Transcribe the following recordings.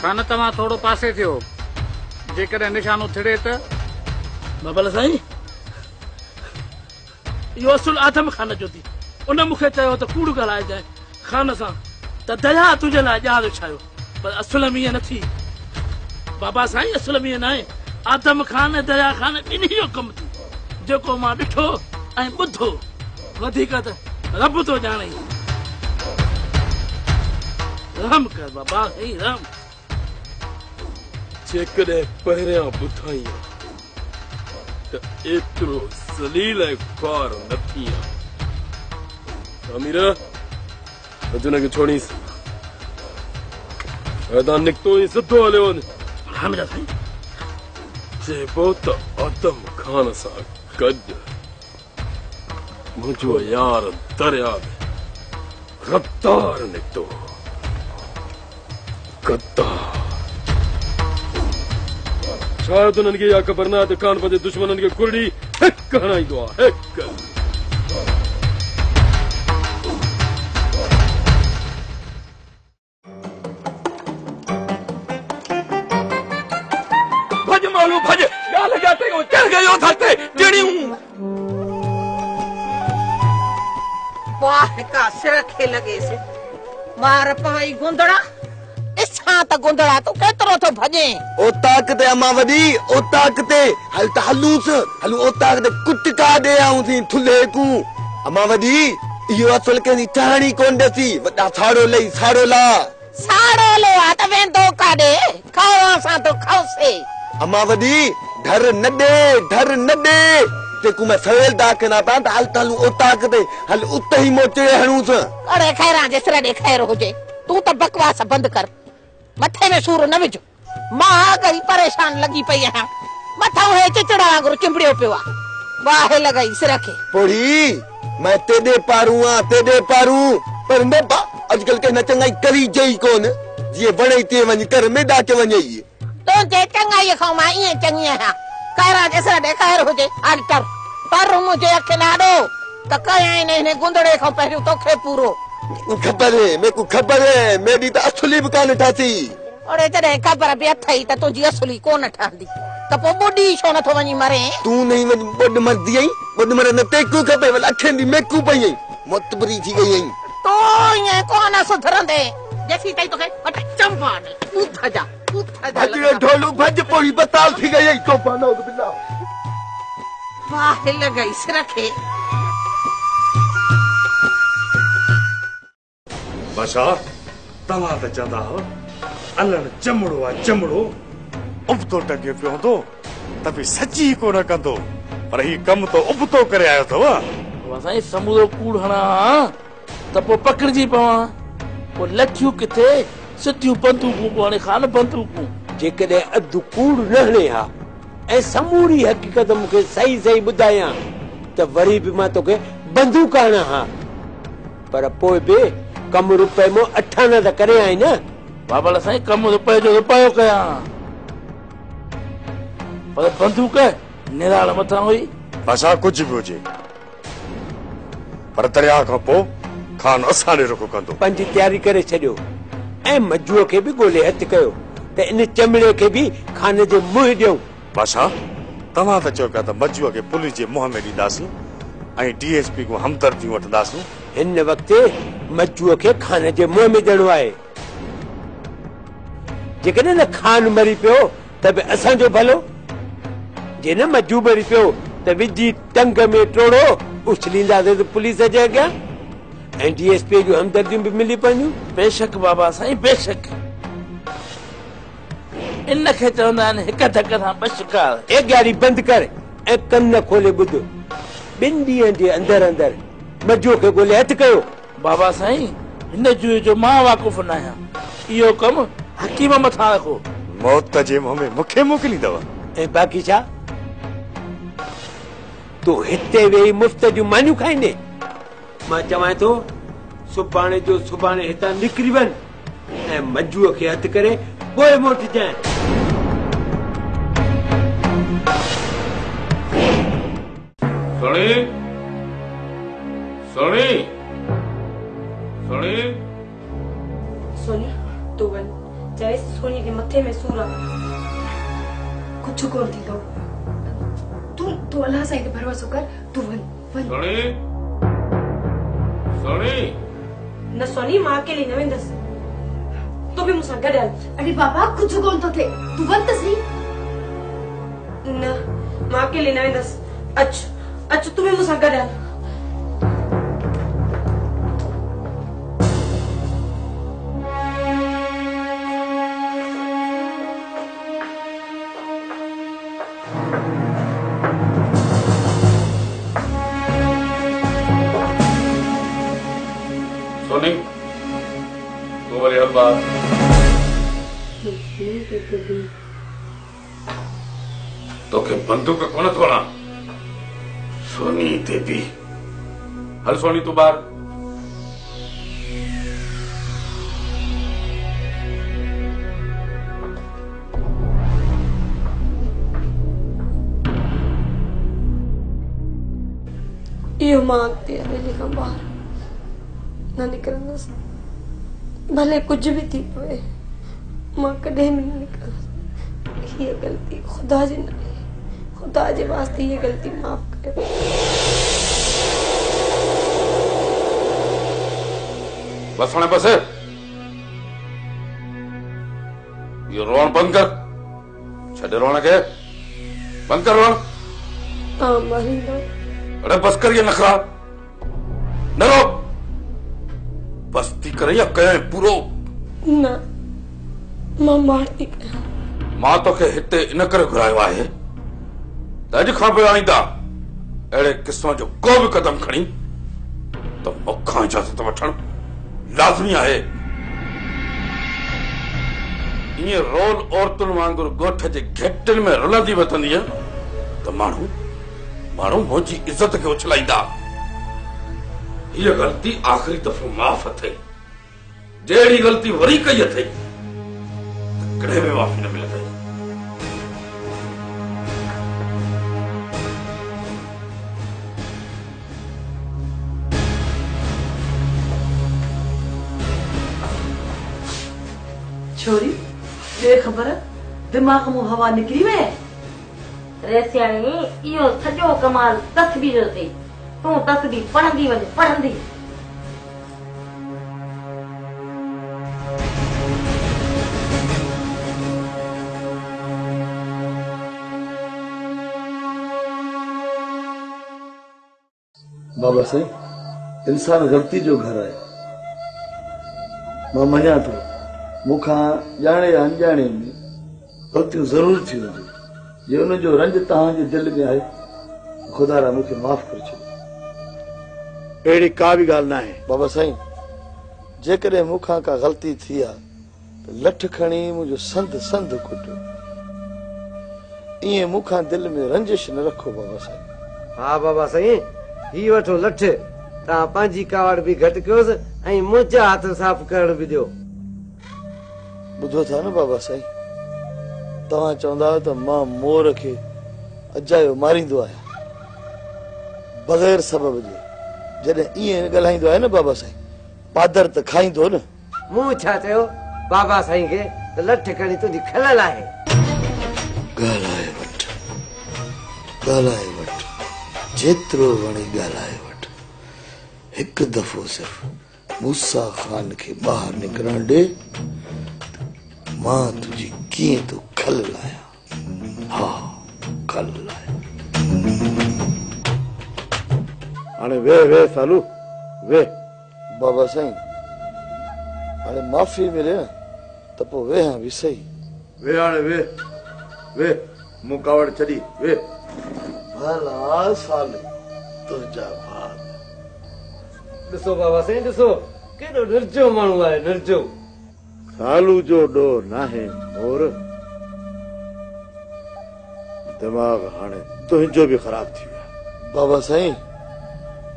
खान तव्हां थोरो पासे थियो जेकॾहिं निशानो थिड़े त बाबा साईं इहो असुल आदम खान जो थी उन मूंखे चयो त कूड़ ॻाल्हाइजांइ खान सां त दया तुंहिंजे लाइ ॼाण विछायो पर असुल में ईअं न थी बाबा साईं असुल में ईअं न आहे आदम खान ऐं दया खान ॿिन्ही जो कमु थी जेको मां ॾिठो ऐं ॿुधो वधीक त रब थो ॼाणे रहम कर बाबा साईं रहम जेकॾहिं पहिरियां ॿुधाई त एतिरो ज़लील ऐं ख़्वार न थी अमीर अॼु हुनखे छोड़ीसि मैदान निकितो ई सिधो हलियो वञ हामिद साईं चइबो त आदम खान सां गॾु मुंहिंजो यार दरिया में गद्दार निकितो गद्दार शायद उन्हनि खे इहा ख़बर न आहे त खान पंहिंजे दुश्मननि खे कुरड़ी हिकु हणाईंदो आहे हिकु भज मालू भज ॻाल्हि जाते चढ़ गयो थते टिड़ियूं वाह का सिर खे लॻेसि मार पाई गुंदड़ा इच्छा त गुंदड़ा तूं केतिरो थो भॼे ओ ताक़त अम्मा वॾी ओ ताक़त हल त हलूस हलू ओ ताक़त कुटका ॾे आऊं थी थुले कू अम्मा वॾी इहो असुल कंहिंजी टहणी कोन ॾसी वॾा साड़ो लई साड़ो ला साड़ो ले आ त वेंदो काॾे खावां सां तो खाउसे अम्मा वॾी डर न ॾे जेको मैं सवेल दाखना पां त हल त हलू ओ ताक़त हल उते ई मोचे हणूस अरे खैरा जे सिर ॾे खैर हुजे तूं त बकवास बंदि कर मथे में सूर न विझो मां गई परेशान लगी पई आहियां मथां हे चिचड़ा वांगुरु चिंबड़ियो पियो आहे वाह लॻाई सिर खे पोड़ी मैं तेॾे पारूं पर न बा अॼुकल्ह के न चङाई करी जई कोन जीअं वणे ते वञ कर में ॾाके वञे तुंहिंजे चङाईअ खां मां ईअं चङी आहियां खैरा जे सिर ॾे खैर हुजे हल कर पर मुंहिंजे अख न आॾो त कयां हिन गुंदड़े खां पहिरियों तोखे पूरो खबर है मेरे को खबर है मेरी तो असली भी कान ठाती अरे जॾहिं ख़बर बि अथई त तुंहिंजी असली कोन ठहंदी त पोइ ॿुॾी छो नथो वञी मरे तू नहीं वञ ॿुॾ मरदी आई ॿुॾ मर न तेकू खपे वल अखियुनि जी मेकू पई आई मुतबरी थी गई आई तो ईअं कोन सुधरंदे जेसी ताईं तोखे वटि चंपा ॾे ऊठ जा भॼ ढोलू भॼ पोड़ी बताल थी गई आई तोफा न बिल्ला वाह लॻई सिर खे बादशाह तव्हां त चवंदा हो अलण चमड़ो आहे चमड़ो उबतो टंगे पियो हूंदो त बि सची कोन कंदो पर ही कम तो उबतो करे आयो अथव साईं समूरो कूड़ हणा त पोइ पकड़जी पवां पोइ लठियूं किथे सिधियूं बंदूकूं हाणे खान बंदूकूं जेकॾहिं अधु कूड़ न हणे हा ऐं समूरी हक़ीक़त मूंखे सही सही ॿुधायां त वरी बि मां तोखे बंदूक हणां हा पर पोइ बि कम रुपए में 8 न त करे आई न बाबा साईं कम रुपए जो रुपयो कयां पर बंदूक निराल मथां हुई बादशाह कुछ भी हुजे पर दरिया खां पोइ खान असां ॾे रुख कंदो पंहिंजी तयारी करे छॾियो ऐं मजूअ खे बि ॻोल्हे हथु कयो त इन चमड़े खे बि खान जे मुंहुं ॾियूं बादशाह तव्हां त चयो पिया त मजूअ खे पुलिस जे मुंहं में ॾींदासीं ऐं DSP को हमदर्दी वठंदासीं हिन वक़्तु मजूअ खे खान जे मुंहं में ॾियणो आहे जेकॾहिं न खान मरी पियो त बि असांजो भलो जे न मजू मरी पियो त विझी टंग में टोड़ो उछलींदासीं त पुलिस जे अॻियां ऐं DSP जूं हमदर्दियूं बि मिली पवंदियूं बेशक बाबा साईं बेशक इन खे चवंदा आहिनि हिक धक सां ॿ शिकार ए गाड़ी बंदि कर ऐं कन खोले ॿुध 2 ॾींहंनि जे अंदर मजूअ खे ॻोल्हे हथु कयो बाबा साईं हिन जुए जो मां वाक़ुफ़ न आहियां इहो कमु हकीम मथां रखो मौत जे मुंहं में मूंखे मोकिलींदव ऐं बाक़ी छा तूं हिते वेही मुफ़्त जूं मानियूं खाईंदे मां चवां थो सुभाणे जो सुभाणे हितां निकिरी वञ ऐं मजूअ खे हथु करे पोइ मोटिजांइ सणी सणी सणी सोनी तू वन चवे सोनी के मथे में सूर आहे कुछ कोन थींदो तू अल्लाह साईं ते भरोसो कर तू वन सोनी सोनी न सोनी मां अकेली न वेंदस तू भी मुसा गॾु हल अरे बाबा कुछ कोन तो थे तू वन त सही न मां अकेली न वेंदस अच तू भी मुसा गॾु हल सोनी तू बोले हल बात तो के बंदूक कौन थोड़ा सोनी देवी हल सोनी तू बाहर इहो मां अॻिते हवेली खां ॿाहिरि न निकिरंदसि भले कुझु बि थी पए मां कॾहिं बि न निकिरंदसि हीअ ग़लती ख़ुदा जी न आहे ख़ुदा जे वास्ते हीअ ग़लती माफ़ कयो बस हाणे बस ये रोण बंद कर छॾ रोण खे बंद कर रोण तव्हां मारींदो अरे बस कर ये नखरा न रो बस्ती करे या कहीं पूरो न मां मारती कयां मां तोखे हिते इन करे घुरायो आहे त अॼु खां पोइ आईंदा अहिड़े क़िस्म जो को बि कदम खणी त मूंखां इजाज़त वठणु लाज़मी आहे ईअं रोल औरतुनि वांगुरु ॻोठ जे घेटनि में रुलंदी वतंदीअ त माण्हू मुंहिंजी इज़त खे उछलाईंदा हीअ ग़लती आख़िरी दफ़ो माफ़ अथई जहिड़ी ग़लती वरी कई अथई त कॾहिं बि माफ़ी न मिलंदई छोरी बेखबर दिमाग़ में हवा निकिरी वे रेसियाणी इहो सॼो कमाल तस्बीर जो अथई तूं तस्बीर पढ़ंदी वञ पढ़ंदी बाबा साईं इंसान ग़लती जो घर आहे मां मञा थो मूंखां ॼाणे या अनजाणे में ग़लतियूं ज़रूर थी वेंदियूं जे उन जो रंज तव्हांजे दिलि में आहे ख़ुदा रा मूंखे माफ़ करे छॾियो अहिड़ी का बि ॻाल्हि न आहे बाबा साईं जेकॾहिं मूंखां का ग़लती थी आहे त लठ खणी मुंहिंजो संद संद कुटियो ईअं मूंखां दिलि में रंजिश न रखो बाबा साईं हा बाबा साईं ही वठो लठ तव्हां पंहिंजी कावड़ बि घटि कयोसि ऐं मुंहिंजा हथ साफ़ करण बि ॾियो ॿुधो था न बाबा साईं तव्हां चवंदा त मां मोर खे अजायो मारींदो आहियां बग़ैर सबब जे जॾहिं ईअं ॻाल्हाईंदो आहे न बाबा साईं पादर त खाईंदो न मूं छा चयो बाबा साईं खे त लठ खणी तुंहिंजी खलल आहे ॻाल्हाए वठ जेतिरो वणे ॻाल्हाए वठ हिकु दफ़ो सिर्फ़ मूसा ख़ान खे ॿाहिरि निकिरण ॾे मां तुंहिंजी कीअं तो खल लाया हा खल लाया हाणे वे सालू वे बाबा साईं हाणे माफ़ी मिले न त पोइ वेहां बि सही वे हाणे वे मूं कावड़ छॾी वे भला साल तुंहिंजा भाग ॾिसो बाबा साईं ॾिसो केॾो निर्जो माण्हू आहे निर्जो सालू जो ॾोह नाहे मोर दिमाग़ हाणे तुंहिंजो बि ख़राब थी वियो बाबा साईं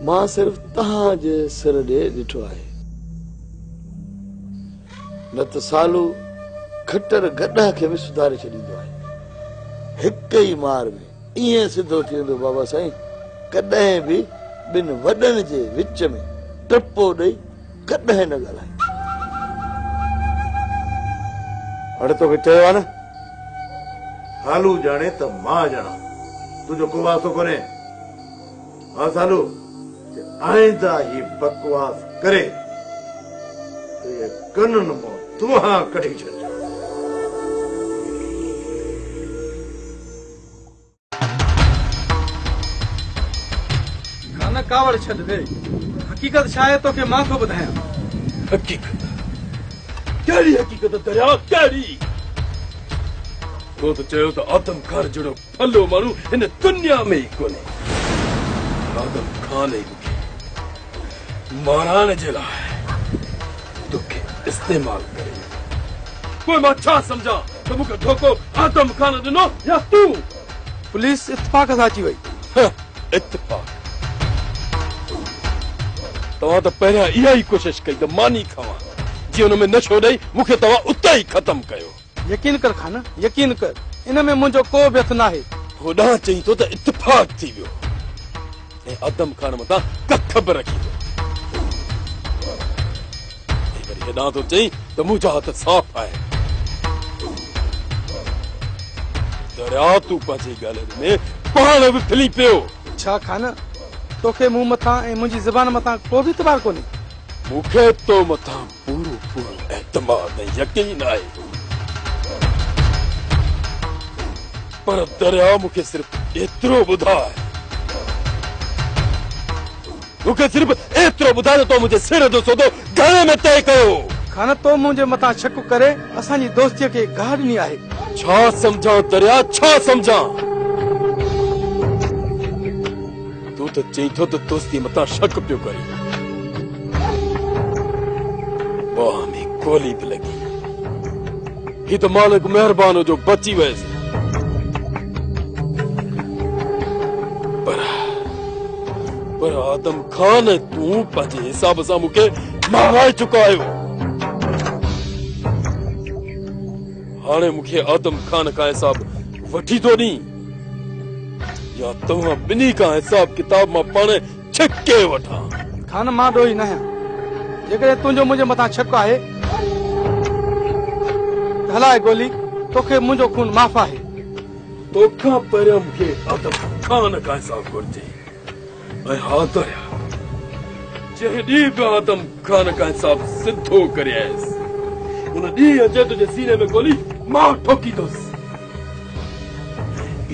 मां सिर्फ़ तव्हांजे सिर ॾे ॾिठो आहे न त सालू खटर गॾा खे बि सुधारे छॾींदो आहे हिक ई मार में ईअं सिधो थी वेंदो बाबा साईं कॾहिं बि ॿिनि वॾनि जे विच में टपो ॾेई कॾहिं न ॻाल्हाए अड़े तोखे चयो आहे न सालू ॼाणे त मां ॼाणा तुंहिंजो को वास्तो कोन्हे। हा सालू आइंदा ही बकवास करे तुझे कननि मां धुआं कढी छॾ। खाना कावड़ छॾ दे, हकीकत छा आहे तोखे मां थो ॿुधायां। हकीकत कहिड़ी हकीकत दरिया कहिड़ी? तो चयो त आदम खान जहिड़ो फलो माण्हू हिन दुनिया में ई कोन्हे। आदम खान ई मूंखे माराइण जे लाइ तोखे इस्तेमाल करे। पोइ मां छा सम्झां त मूंखे धोखो आदम खान ॾिनो या तूं? पुलिस इत्तफ़ाक़ सां अची वई। इत्तफ़ाक़? तव्हां त पहिरियां इहा ई कोशिश कई त मानी खावां, जीअं हुन में नशो ॾेई मूंखे तव्हां उते ई ख़तम कयो। यकीन कर खान, यकीन कर, इन में मुंहिंजो को बि हथु नाहे। होॾां चई थो त इत्तफ़ाक़ थी वियो ऐं आदम खान मथां कख बि रखी थो। वरी हेॾां थो चई त मुंहिंजा हथ साफ़ आहे। दरिया तूं पंहिंजी ॻाल्हि में पाण बि फिली पियो। छा खान तोखे मूं मथां ऐं मुंहिंजी ज़बान मथां को बि इतबार कोन्हे? मूंखे तो मथां पूरो पूरो एतमाद ऐं यकीन आहे, पर दरिया मूंखे सिर्फ़ एतिरो ॿुधाए, मूंखे सिर्फ़ एतिरो ॿुधाए त तो मुंहिंजे सिर जो सौदो घणे में तय कयो। खान तो मुंहिंजे मथां शक करे असांजी दोस्तीअ खे गाह ॾिनी आहे। छा सम्झां दरिया, छा सम्झां? तूं त चई थो त दोस्ती मथां शक पियो करे। बाह में गोली बि लॻी। ही त मालिक महिरबान जो बची वयसि, पर आदम खान तूं पंहिंजे हिसाब सां मूंखे माराए चुका आहियो। हाणे मूंखे आदम खान खां हिसाब वठी थो ॾी या तव्हां ॿिन्ही खां हिसाब किताब मां पाण छिके वठां? खान मां ॾोही न आहियां। जेकॾहिं तुंहिंजो मुंहिंजे मथां शक आहे हलाए गोली, तोखे मुंहिंजो खून माफ़ आहे। तोखां पहिरियों मूंखे आदम खान खां हिसाब घुरिजे। ऐं हा दरिया, जंहिं ॾींहुं बि आदम खान खां हिसाब सिधो करे आयुसि, उन ॾींहुं अचे तुंहिंजे सीने में गोली मां ठोकींदुसि।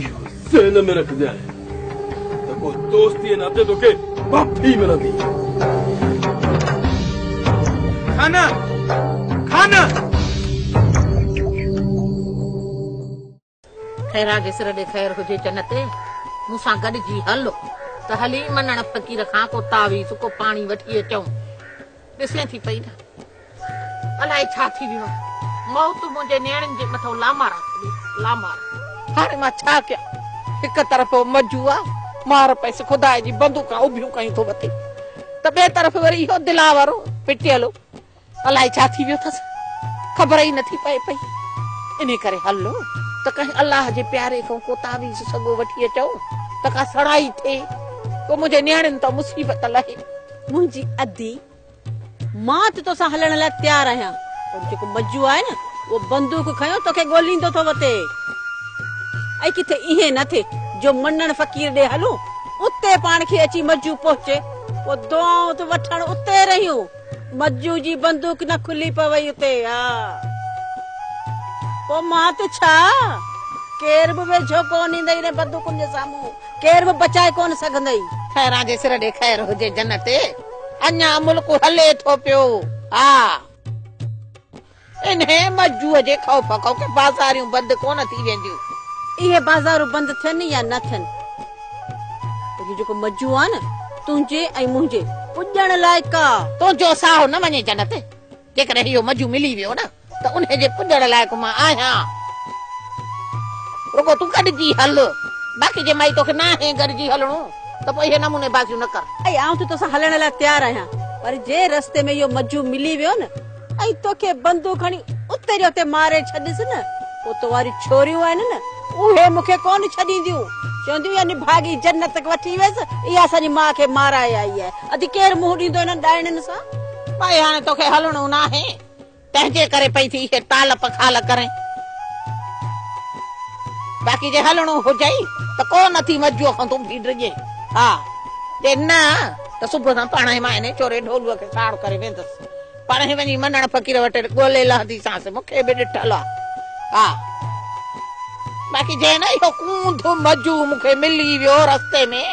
इहो ज़हन में रखजांइ त को दोस्तीअ नाते तोखे माफ़ी मिलंदी। खाना खाना खैरा जे सिर ॾे ख़ैर हुजे जन्नत, मूंसां गॾिजी हलो त हली मञण फ़कीर खां को तावीज़ को पाणी वठी अचूं। ॾिसे थी पई न अलाए छा थी वियो, मौत मुंहिंजे नियाणियुनि जे मथां लामारा लामारा। हाणे मां छा कयां? हिक तरफ़ मजू आहे, मार पैसे खुदा जी बंदूकां उभियूं कयूं थो वठे, त ॿिए तरफ़ वरी इहो दिलावरो पिटियलो। अलाए छा थी वियो अथसि, ख़बर ई नथी पए पई। इन करे हलो त कंहिं अलाह जे प्यारे खां को तावीज़ सॻो वठी अचूं त का सड़ाई थिए, को मुंहिंजे नियाणियुनि त मुसीबत लहे। मुंहिंजी अदी मां त तोसां हलण लाइ तयारु आहियां, पर जेको मजू आहे न उहो बंदूक खयो तोखे गोलींदो थो वठे। ऐं किथे इहे न थिए जो मन्नण फ़कीर ॾे हलूं, उते पाण खे अची मजू पहुचे, पोइ दुआऊं त वठण उते रहियूं, मजू जी बंदूक न खुली पवई उते। हा पोइ मां त छा, केर बि वेझो कोन ईंदई रे बंदूकुनि जे साम्हूं, केर बि बचाए कोन सघंदई। खैरा जे सिर ॾे ख़ैर हुजे जन्नत, अञा मुल्क हले थो पियो। हा इन्हे मजूअ जे ख़ौफ़ खां के बाज़ारियूं बंदि कोन थी वेंदियूं। इहे बाज़ारूं बंदि थियनि या न थियनि, जेको मजू आहे न तुंहिंजे ऐं मुंहिंजे पुॼण लाइक़ु आहे। तुंहिंजो साहु न वञे जन्नत, जेकॾहिं इहो मजू मिली वियो न त उन जे पुॼण लाइक़ु मां आहियां। रुगो तूं गॾिजी हल, बाक़ी जे माई तोखे न आहे गॾिजी हलणो त पोइ इहे नमूने बाज़ियूं न कर। ऐं आऊं त तोसां हलण लाइ तयारु आहियां, पर जे रस्ते में इहो मजू मिली वियो न ऐं तोखे बंदूक खणी उते जो उते मारे छॾिस न, पोइ तो वारी छोरियूं आहिनि न उहे मूंखे कोन छॾींदियूं, चवंदियूं यानी भागी जन्नत वठी वियसि, इहा असांजी माउ खे माराए आई आहे। अॼु केरु मुंहुं ॾींदो हिननि ॾाइणनि सां? भाई हाणे तोखे हलणो न आहे, तंहिंजे करे पई थी हे ताल पखाल करें। बाक़ी जे हलणो हुजे त को नथी मजूअ खां तूं भी डिॼे। हा जे न त सुबुह सां पाण ई मां इन चोरे ढोलूअ खे साड़ करे वेंदसि, पाण ई वञी मञण फकीर वटि ॻोल्हे लहंदीसांसि, मूंखे बि ॾिठल आहे। हा बाक़ी जे न इहो कूंध मजू मूंखे मिली वियो रस्ते में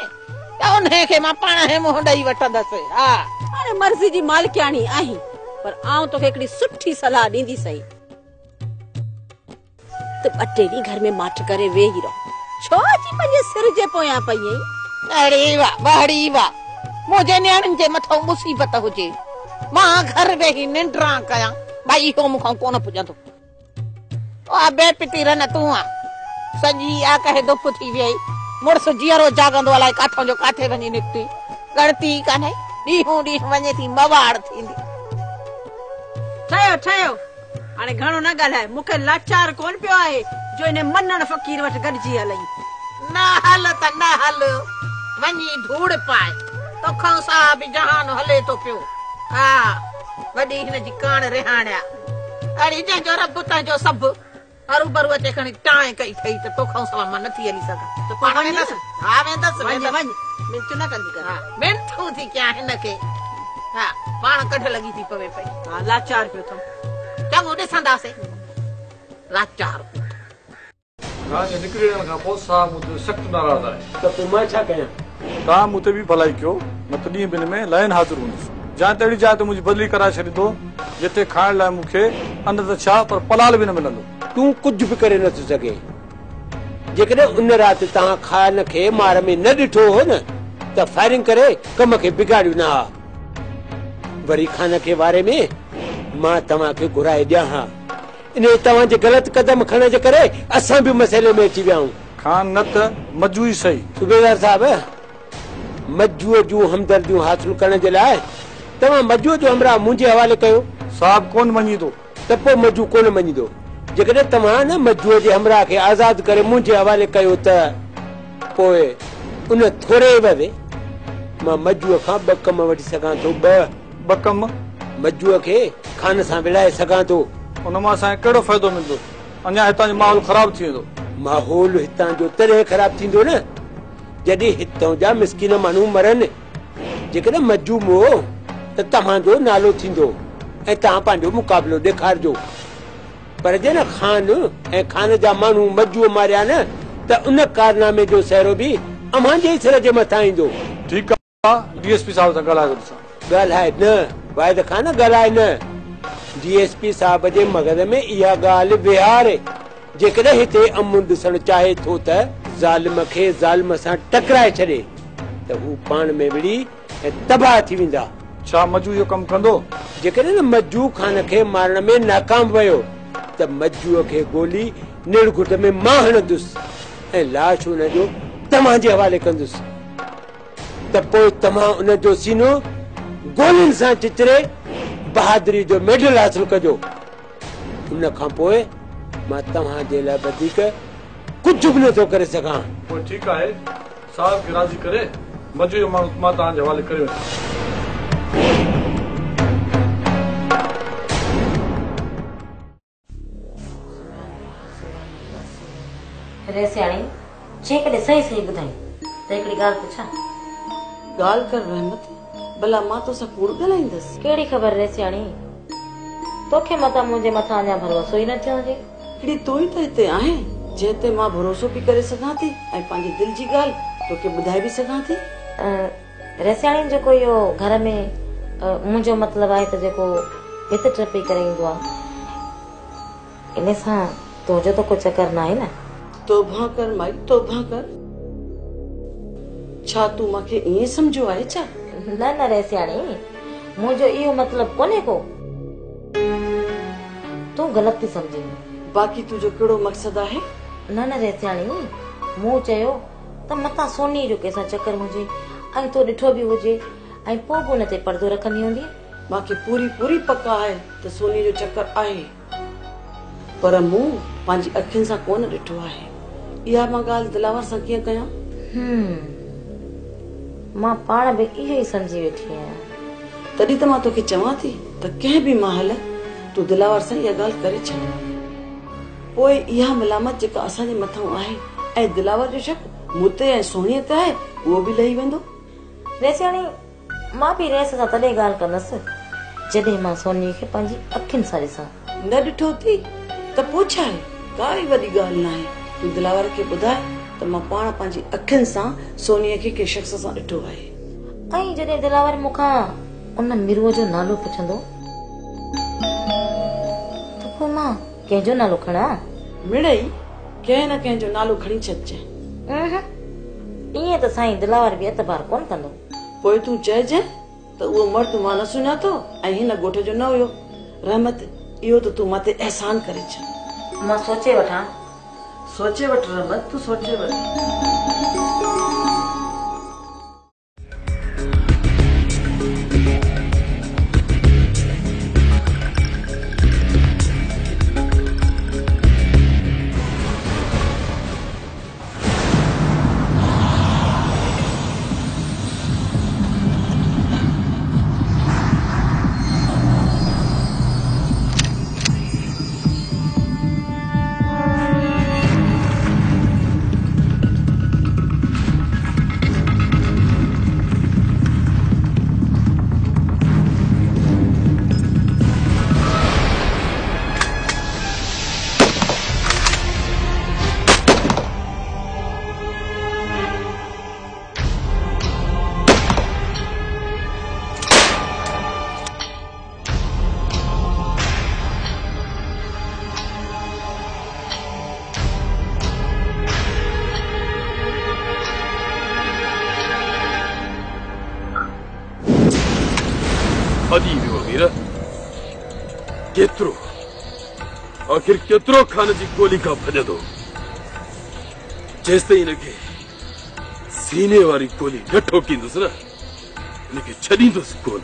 त उन्हे खे मां पाण ई मुंहुं ॾेई वठंदसि। हा हाणे मर्ज़ी जी मालिकाणी आहीं, पर आऊं तोखे हिकिड़ी सुठी सलाह ॾींदी सही। त ॿ टे ॾींहं घर में माठ करे वेही रहो, छो अची पंहिंजे सिर जे पोयां पई आहीं। अड़े वाह बड़ी वाह, मुंहिंजे नियाणियुनि जे मथां मुसीबत हुजे, मां घर वेही निंड्रा कयां, भाई इहो मूंखां कोन पुॼंदो। बेपिटी रन तूं आ सॼी आ कहे दुख थी वई, मुड़ुस जीअरो जागंदो अलाए काथों जो काथे वञी निकिती, गणती कान्हे, ॾींहों ॾींहुं वञे थी मवाड़ थींदी। ठहियो ठहियो, हाणे घणो न ॻाल्हाए, मूंखे लाचार कोन पियो आहे जो इन मन्नण फ़कीर वटि गॾिजी हलई। न हल त न हल, वञी धूड़ पाए, तोखां सां बि जहान हले तो पियो। हा वॾी हिन जी कान रिहाणिया, अड़ी जंहिंजो रब तुंहिंजो सभु हरू भरू अचे खणी टाए कई थई त तोखां सवाइ मां नथी हली सघां। त पाण वेंदसि। हा वेंदसि वञ, मिंचू न कंदी कर। हा मिंटू थी कयां हिनखे। हा पाण कढ लॻी थी पवे पई। हा लाचार पियो थो, चङो ॾिसंदासीं। लाचार तव्हांजे निकिरी वञण खां पोइ साहब मूं सख़्तु नाराज़ आहे। त पोइ मां छा कयां? तव्हां मूं ते बि भलाई कयो, न त ॾींहं ॿिनि में लाइन हाज़िर हूंदुसि। जां तहिड़ी जाइ ते मुंहिंजी बदिली कराए छॾींदो जिते खाइण लाइ मूंखे अन त छा पर पलाल बि न मिलंदो। तूं कुझु बि करे नथो सघे। जेकॾहिं उन राति तव्हां खान खे मार में न ॾिठो हो न त फायरिंग करे कम खे बिगाड़ियो न हा। वरी खान खे वारे में मां तव्हांखे घुराए ॾियां हा, इन तव्हांजे ग़लति कदम खणण जे करे असां बि मसइले में अची विया आहियूं। खान न त मजू ई सही। सूबेदार साहब, मजूअ जूं हमदर्दियूं हासिल करण जे लाइ तव्हां मजूअ जो हमरा मुंहिंजे हवाले कयो। साहब कोन मञीदो त पोइ मजू कोन मञीदो। जेकॾहिं तव्हां न मजूअ जे हमरा खे आज़ाद करे मुंहिंजे हवाले कयो त पोइ उन थोरे बदे मां मजूअ खां 2 कम वठी सघां थो। 2 कम? मजूअ खे खान सां विलाए सघां थो। उन मां असांखे कहिड़ो फ़ाइदो मिलंदो? अञा हितां जो माहौल ख़राब थी वेंदो। माहौल हितां जो तॾहिं ख़राब थींदो न जॾहिं हितां जा मिसकिन माण्हू मरनि। जेकॾहिं मजू मो त तव्हांजो नालो थींदो ऐं तव्हां पंहिंजो मुक़ाबिलो ॾेखारिजो। पर जे न खान ऐं खान जा माण्हू मजूअ मारिया न त उन कारनामे जो सहरो बि अव्हां जे सिर जे मथां ईंदो। ठीकु आहे, डीएसपी साहब सां ॻाल्हाए। ॻाल्हाए न वाहिद खान, ॻाल्हाए न। डीएसपी साहब जे मगज़ में इहा ॻाल्हि विहारे, जेकॾहिं हिते अमुन ॾिसण चाहे थो त ज़ालिम खे ज़ालिम सां टकराए छॾे त हू पाण में विड़ी ऐं तबाह थी वेंदा। छा मजू इहो कमु कंदो? जेकॾहिं न मजू खान खे मारण में नाकाम वियो त मजूअ खे गोली निड़घुट में मां हणंदुसि ऐं लाश हुनजो तव्हांजे हवाले कंदुसि। त पोइ तव्हां उनजो सीनो गोलियुनि सां चिचरे बहादुरी जो मेडल हासिल कजो। उन खां पोइ मां तव्हांजे लाइ वधीक कुझु बि नथो करे सघां। पोइ ठीकु आहे, साहब खे राज़ी करे मजू जो माण्हू मां तव्हांजे हवाले करे वञा। रेसियाणी जेकॾहिं सही सही ॿुधाई त हिकिड़ी ॻाल्हि पुछां। ॻाल्हि कर रहमत, भला मां तोसां कूड़ ॻाल्हाईंदसि? कहिड़ी ख़बर रेसियाणी, तोखे मथां मुंहिंजे मथां अञा भरोसो ई न थियो हुजे। हिकिड़ी तूं ई त हिते आहे जंहिं ते मां भरोसो बि करे सघां थी ऐं पंहिंजे दिलि जी ॻाल्हि तोखे ॿुधाए बि सघां थी। रेसियाणी जेको इहो घर में मुंहिंजो मतिलबु आहे त जेको हित टपी करे ईंदो आहे, इन सां तुंहिंजो त को चकर न आहे न? तौबा कर माई, तौबा कर। छा तूं मूंखे ईअं सम्झो आहे छा? न न रेसियाणी, मुंहिंजो इहो मतिलबु कोन्हे को, तूं ग़लति थी सम्झी। बाक़ी तुंहिंजो कहिड़ो मक़सदु आहे? न न रेसियाणी, मूं चयो त मतां सोनी जो कंहिंसां चकर हुजे ऐं तो ॾिठो बि हुजे ऐं पोइ बि हुन ते पर्दो रखंदी हूंदी। मूंखे पूरी पूरी पक आहे त सोनी जो चकर आहे, पर मूं पंहिंजी अखियुनि सां कोन ॾिठो आहे। इहा मां ॻाल्हि दिलावर सां कीअं कयां? मां पाण बि इहो ई सम्झी वेठी आहियां। तॾहिं त मां तोखे चवां थी त कंहिं बि महल तूं दिलावर सां इहा ॻाल्हि करे छॾ पोइ इहा मलामत जेका असांजे मथां आहे ऐं दिलावर जो शक मूं ते ऐं सोणीअ ते आहे उहो बि लही वेंदो। रेसियाणी मां बि रेस सां तॾहिं ॻाल्हि कंदसि जॾहिं मां सोनीअ खे पंहिंजी अखियुनि सां ॾिसां। न ॾिठो थी त पोइ छा आहे, काई वॾी ॻाल्हि न आहे। तूं दिलावर खे ॿुधाए त मां पाण पंहिंजी अखियुनि सां सोनीअ खे कंहिं शख़्स सां ॾिठो आहे। ऐं जॾहिं दिलावर मूंखां उन मिरुअ जो नालो पुछंदो त पोइ मां कंहिंजो नालो खणां? मिड़ई कंहिं न कंहिं जो नालो खणी छॾिजे। ईअं त साईं दिलावर बि एतबार कोन कंदो। पोइ तूं चइजे त उहो मर्द मां न सुञातो ऐं हिन ॻोठ जो न हुयो। रहमत इहो त तूं मथे एहसान करे छॾ। मां सोचे वठां। सोचे वठ रहमत, तूं सोचे वठ। हदी वियो वीर केतिरो आखिर केतिरो खान जी गोली खां भॼंदो जेसि ताईं हिनखे सीने वारी गोली न ठोकींदुसि न हिनखे छॾींदुसि कोन।